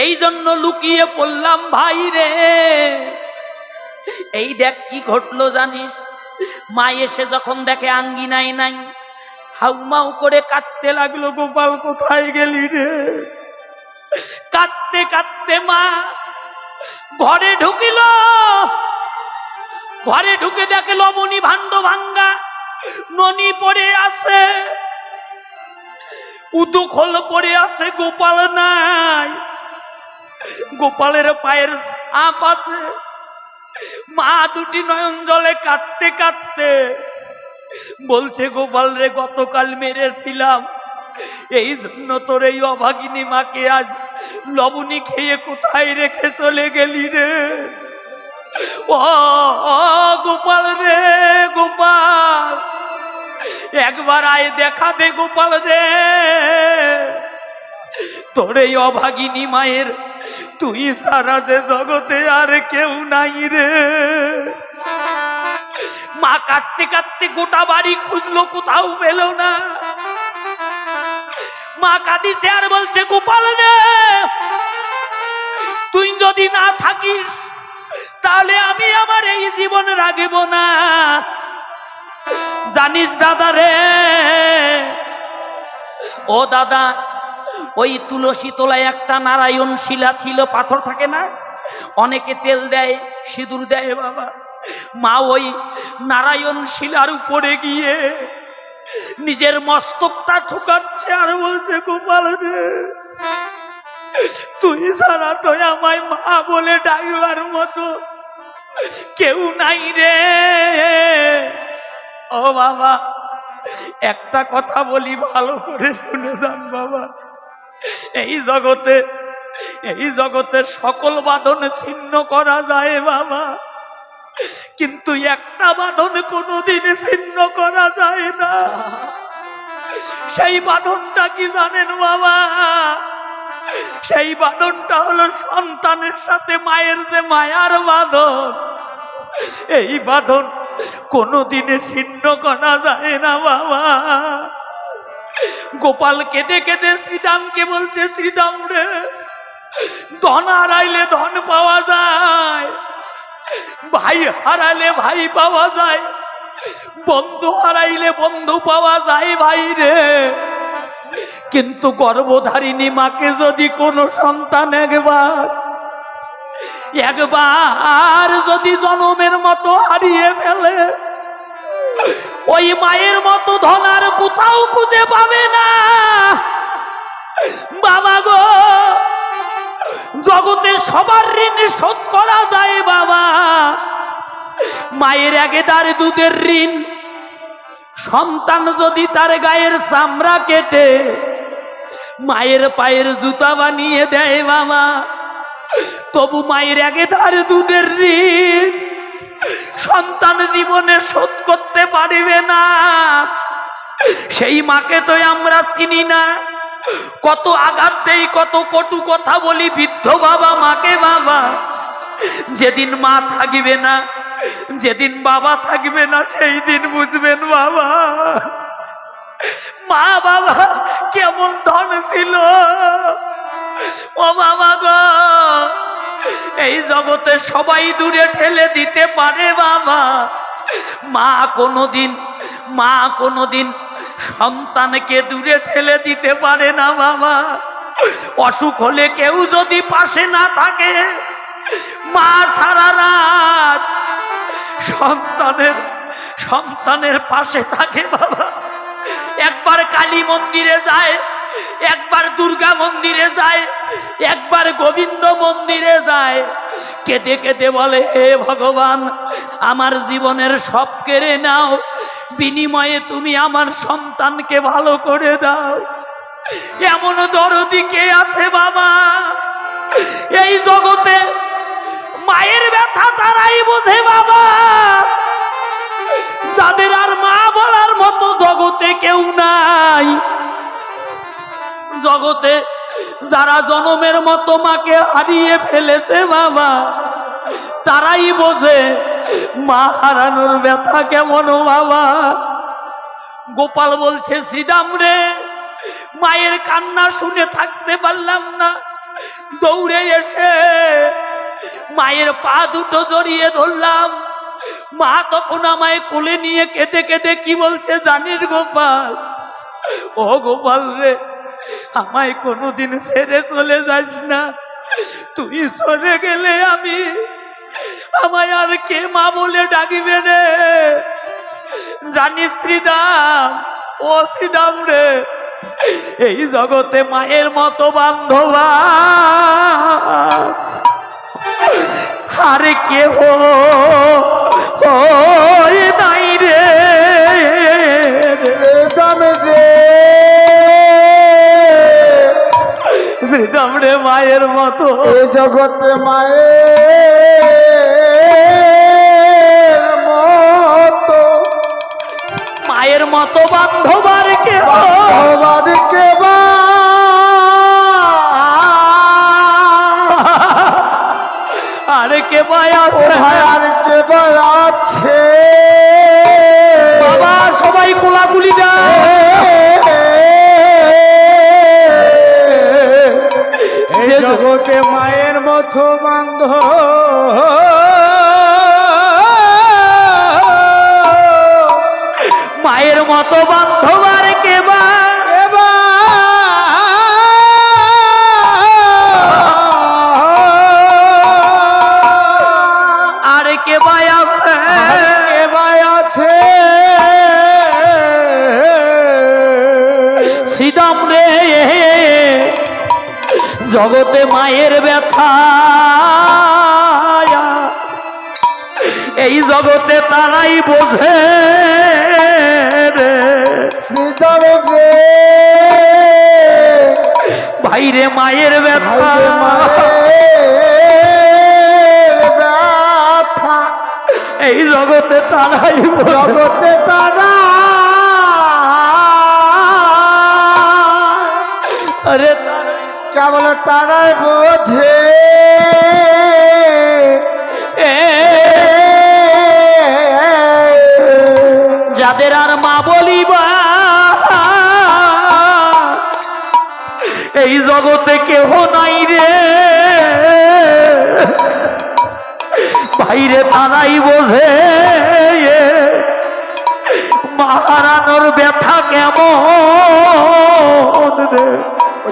এই জন্য লুকিয়ে পড়লাম ভাই রে। এই দেখ কি ঘটলো জানিস, মা এসে যখন দেখে আঙ্গিনায় নাই, হাউমাউ করে কাঁদতে লাগলো, গোপাল কোথায় গেলি রে। কাঁদতে কাঁদতে মা ঘরে ঢুকিল। ঘরে ঢুকে দেখে লবণী ভাণ্ড ভাঙ্গা, ননি পড়ে আছে, উদুখোল পড়ে আছে, গোপাল নাই। গোপালের পায়ের ছাপ আছে। মা দুটি নয়ন জলে কাঁদতে কাঁদতে বলছে, গোপাল রে গতকাল মেরেছিলাম, এই জন্য তোর এই অভাগিনী মাকে আজ লবণী খেয়ে কোথায় রেখে চলে গেলি রে। ও গোপাল রে, গোপাল একবার আয় দেখা দে গোপাল রে, তোর এই অভাগিনী মায়ের তুই সারা যে জগতে আর কেউ নাই রে। মা কাঁদতে কাঁদতে গোটা বাড়ি খুঁজলো, কোথাও পেল না। মা কাঁদিছে আর বলছে, গোপাল রে তুই যদি না থাকিস তাহলে আমি আমার এই জীবন রাখব না। জানিস দাদা রে, ও দাদা, ওই তুলসী তলায় একটা নারায়ণ শিলা ছিল, পাথর থাকে না, অনেকে তেল দেয়, সিঁদুর দেয় বাবা। মা ওই নারায়ণ শিলার উপরে গিয়ে নিজের মস্তকটা ঠুকাচ্ছে আর বলছে, গোপাল রে তুই ছাড়া তো আমায় মা বলে ডাকবার মতো কেউ নাই রে। ও বাবা, একটা কথা বলি, ভালো করে শুনে যান বাবা। এই জগতে সকল বাঁধন ছিন্ন করা যায় বাবা, কিন্তু একটা বাঁধন কোনোদিন ছিন্ন করা যায় না। সেই বাঁধনটা কি জানেন বাবা? সেই বাঁধনটা হলো সন্তানের সাথে মায়ের যে মায়ার বাঁধন, এই বাঁধন কোনোদিনে ছিন্ন করা যায় না বাবা। গোপাল কেঁদে কেঁদে শ্রীদামকে বলছে, শ্রীদাম রে, ধন হারাইলে ধন পাওয়া যায়, ভাই হারাইলে ভাই পাওয়া যায়, বন্ধু হারাইলে বন্ধু পাওয়া যায় ভাই রে, কিন্তু গর্ভধারিণী মাকে যদি কোনো সন্তান একবার যদি জনমের মতো হারিয়ে ফেলে, ওই মায়ের মতো ধন আর কোথাও খুঁজে পাবে না বাবা গো। জগতে সবার ঋণ শোধ করা যায় বাবা, মায়ের একেদার দুধের ঋণ সন্তান যদি তার গায়ের চামড়া কেটে মায়ের পায়ের জুতা বানিয়ে দেয় বাবা, তবু মায়ের একেদার দুধের ঋণ সন্তান জীবনে শোধ করতে পারবে না। সেই মাকে তো আমরা চিনি না, কত আঘাত দেই, কত কটু কথা বলি বৃদ্ধ বাবা মাকে বাবা। যেদিন মা থাকবে না, যেদিন বাবা থাকবে না, সেই দিন বুঝবেন বাবা মা বাবা কেমন ধন ছিল। ও বাবা গো, এই জগতে সবাই দূরে ঠেলে দিতে পারে বাবা, মা কোনোদিন সন্তানকে দূরে ঠেলে দিতে পারে না বাবা। অসুখ হলে কেউ যদি পাশে না থাকে, মা সারা রাত সন্তানের পাশে থাকে বাবা। একবার কালী মন্দিরে যায়, একবার দুর্গা মন্দিরে যায়, একবার গোবিন্দ মন্দিরে যায়, কেঁদে কেঁদে বলে, হে ভগবান আমার জীবনের সব কেড়ে নাও, বিনিময়ে তুমি আমার সন্তানকে ভালো করে দাও। এমন দরদি কে আছে বাবা এই জগতে? মায়ের ব্যথা তারাই বোঝে বাবা, যাদের আর মা বলার মতো জগতে কেউ নাই। জগতে যারা জনমের মতো মাকে হারিয়ে ফেলেছে বাবা, তারাই বোঝে মা হারানোর ব্যথা কেমন বাবা। গোপাল বলছে, শ্রীদাম রে, মায়ের কান্না শুনে থাকতে পারলাম না, দৌড়ে এসে মায়ের পা দুটো জড়িয়ে ধরলাম। মা তখন আমায় কোলে নিয়ে কেঁদে কেঁদে কি বলছে জানিস গোপাল? ও গোপাল রে, আমায় কোনোদিন ছেড়ে চলে যাস না। তুই চলে গেলে আমায় আর কে মা বলে ডাকিবে রে? জানিস শ্রীদাম, ও শ্রীদাম রে, এই জগতে মায়ের মতো বান্ধবা আরে কেহ নাই রে। শ্রীদাম রে, মায়ের মতো এই জগতে মায়ের মতো বান্ধবার কেহ আরে কে ভাই আছে? আর কে ভাই আছে? বাবা সবাই কোলাকুলি দেয়। এই জগতে মায়ের মতো বান্ধব মায়ের মতো বান্ধব আর কে ভাই? আরে কে ভাই আছে? কে ভাই আছে? শ্রীদাম রে, জগতে মায়ের ব্যথা এই জগতে তারাই বোঝে রে। শ্রীদাম রে, ভাইরে মায়ের ব্যথা এই জগতে তারাই জগতে তারা আরে কেবল তারাই বোঝে। যাদের আর মা বলিবা এই জগতে কেহ নাই রে ভাইরে, তারাই বোঝে মা হারানোর ব্যথা কেমন রে।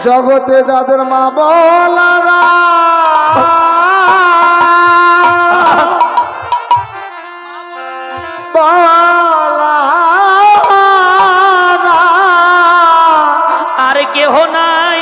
জগতে যাদের মা বলারা আর কেহ নাই,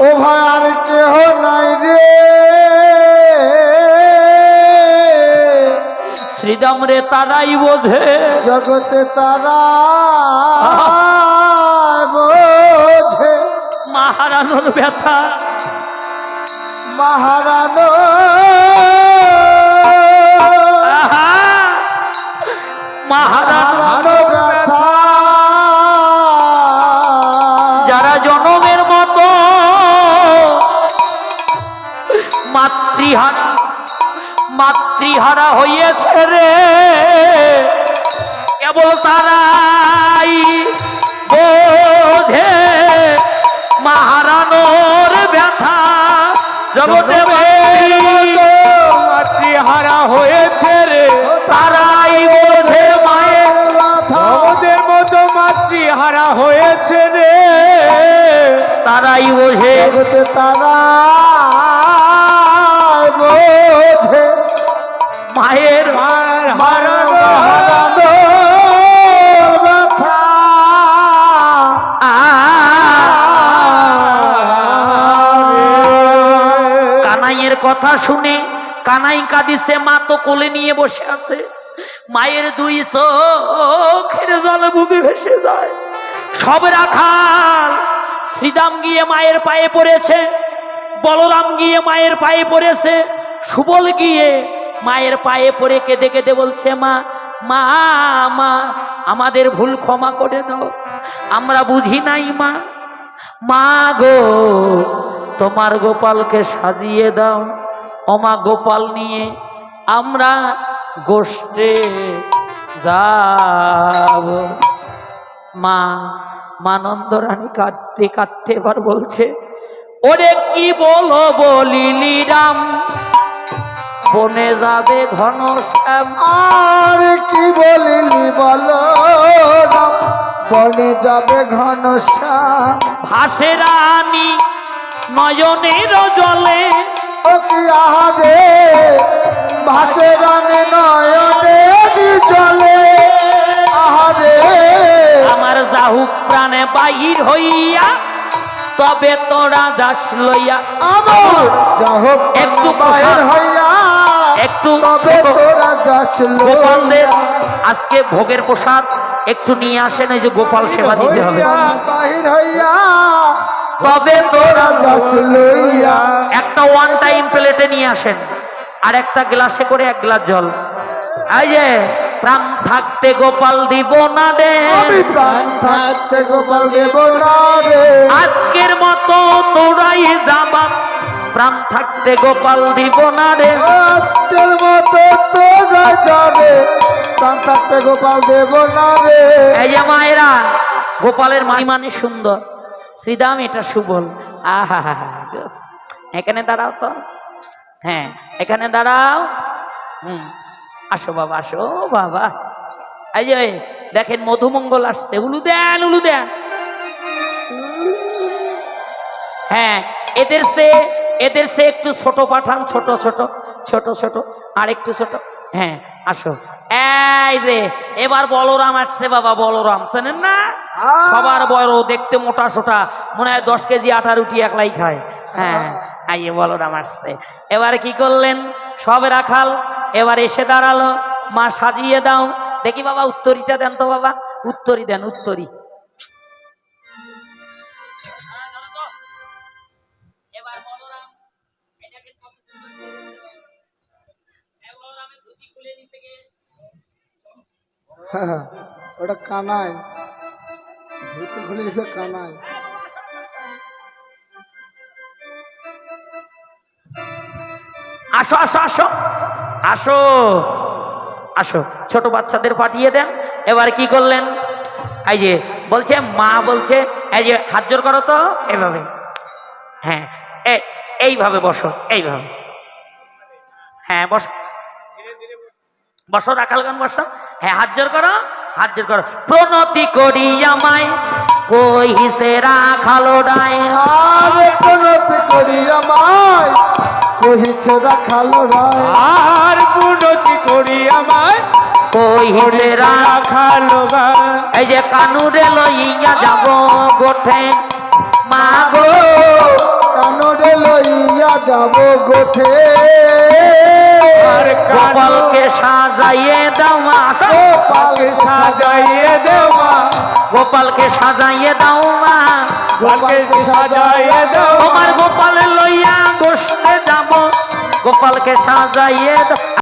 ও ভাই আর কেহ নাই রে। শ্রীদাম রে, তারাই বোঝে জগতে তারা বোঝে মা হারানোর ব্যথা। মহারানো মাহারানো ব্যথা যারা জনমের মতো মাতৃহারা হইয়াছে রে, কেবল তারাই বোঝে মাহারানোর ব্যথা। জগতে মাতৃহারা হয়েছে রে, তারাই বোঝে মায়ের ব্যথা। আমাদের মতো মাতৃহারা হয়েছে রে, তারাই বোঝে জগতে তারা বোঝে মায়ের হারানো ব্যথা। কানাইয়ের কথা শুনে কানাই কাঁদিছে, মা তো কোলে নিয়ে বসে আছে। মায়ের দুই চোখের জল বুকে ভেসে যায়। সব রাখাল শ্রীদাম গিয়ে মায়ের পায়ে পড়েছে, বলরাম গিয়ে মায়ের পায়ে পড়েছে, সুবল গিয়ে মায়ের পায়ে পড়ে কেঁদে কেঁদে বলছে, মা মা মা আমাদের ভুল ক্ষমা করে দাও, আমরা বুঝি নাই মা। মা গো, তোমার গোপালকে সাজিয়ে দাও। অমা গোপাল নিয়ে আমরা গোষ্ঠে যাব। মা নন্দরানী কাঁদতে কাঁদতে এবার বলছে, ওরে কি বলো বলিলি রাম, বনে যাবে ঘনশ্যাম। আর কি বলিলি বলো রাম, বনে যাবে ঘনশ্যাম। ভাসে রানী নয়নের জলে, ও কি আহারে ভাসে রানে নয়নে চলে, আহারে আমার যাহুক প্রাণে বাহির হইয়া, তবে তোরা যাস লইয়া। আমার যা হোক একটু বাহির প্রসাদ, হইয়া, একটু তবে ছোট তোরা যাস গোপালদের লইয়া। আজকে ভোগের প্রসাদ একটু নিয়ে আসেন, এই যে গোপাল সেবা দিতে হবে। বাহির হইয়া, তবে তোরা যাস লইয়া। একটা ওয়ান টাইম প্লেটে নিয়ে আসেন, আর একটা গ্লাসে করে 1 গ্লাস জল। এই যে প্রাণ থাকতে গোপাল দিব না রে, আমি প্রাণ থাকতে গোপাল দেব না রে। আজকের মতো তোরাই যাবা, প্রাণ থাকতে গোপাল দিব না রে। আজকের মতো তোরা যাবে, প্রাণ থাকতে গোপাল দেব না রে। এই যে মায়েরা, গোপালের মানে সুন্দর, শ্রীদাম এটা সুবল। আহা, এখানে দাঁড়াও তো, হ্যাঁ এখানে দাঁড়াও। আসো বাবা, আসো বাবা। এই যে দেখেন মধুমঙ্গল আসছে, উলু দেন, উলু দেন। হ্যাঁ, এদের সে একটু ছোট পাঠান, ছোট ছোট ছোট ছোট, আর একটু ছোট। হ্যাঁ আসো। এই যে এবার বলরাম আসছে বাবা, বলরাম চেনেন না? সবার বড়, দেখতে মোটা সোটা, মনে হয় 10 কেজি আটা রুটি একলাই খায়। হ্যাঁ আইয়ে বলরাম আসছে। এবার কি করলেন সব রাখাল, এবার এসে দাঁড়ালো, মা সাজিয়ে দাও। দেখি বাবা উত্তরীটা দেন তো বাবা, উত্তরী দেন, উত্তরী। এবার বলরাম এটাকে কত সুন্দর সেজেছে। বলরামের ধুতি খুলে নিতে গিয়ে ওটা কানাই, ধুতি খুলে দিছে কানাই। আসো আসো আসো আসো আসো, ছোট বাচ্চাদের পাঠিয়ে দেন। এবার কি করলেন, এই যে বলছে মা বলছে, এই যে হাত জোর করো তো, এভাবে। হ্যাঁ এইভাবে বসো, এইভাবে। হ্যাঁ বসো, বসো রাখালগণ বসো। হ্যাঁ হাত জোর করো, হাত জোর করো। প্রণতি করি আমায় কহিছে রাখালো ডায়, আর প্রণতি করি আমায় কহিছে রাখালো রায়। আর পুনতি করি আমায় কহিছে রাখালো গায়। এই যে কানুরে লইয়া যাব গোঠে, মা গো কানরে লইয়া যাব গোঠে, আর গোপালকে সাজাইয়ে দাও মা। আসো। গোপালকে সাজাইয়ে দেও মা, গোপালকে সাজাইয়ে দাও মা, গোপালকে সাজাইয়ে দাও। তোমার গোপাল লইয়া বসতে যাব, গোপালকে সাজাইয়ে দাও।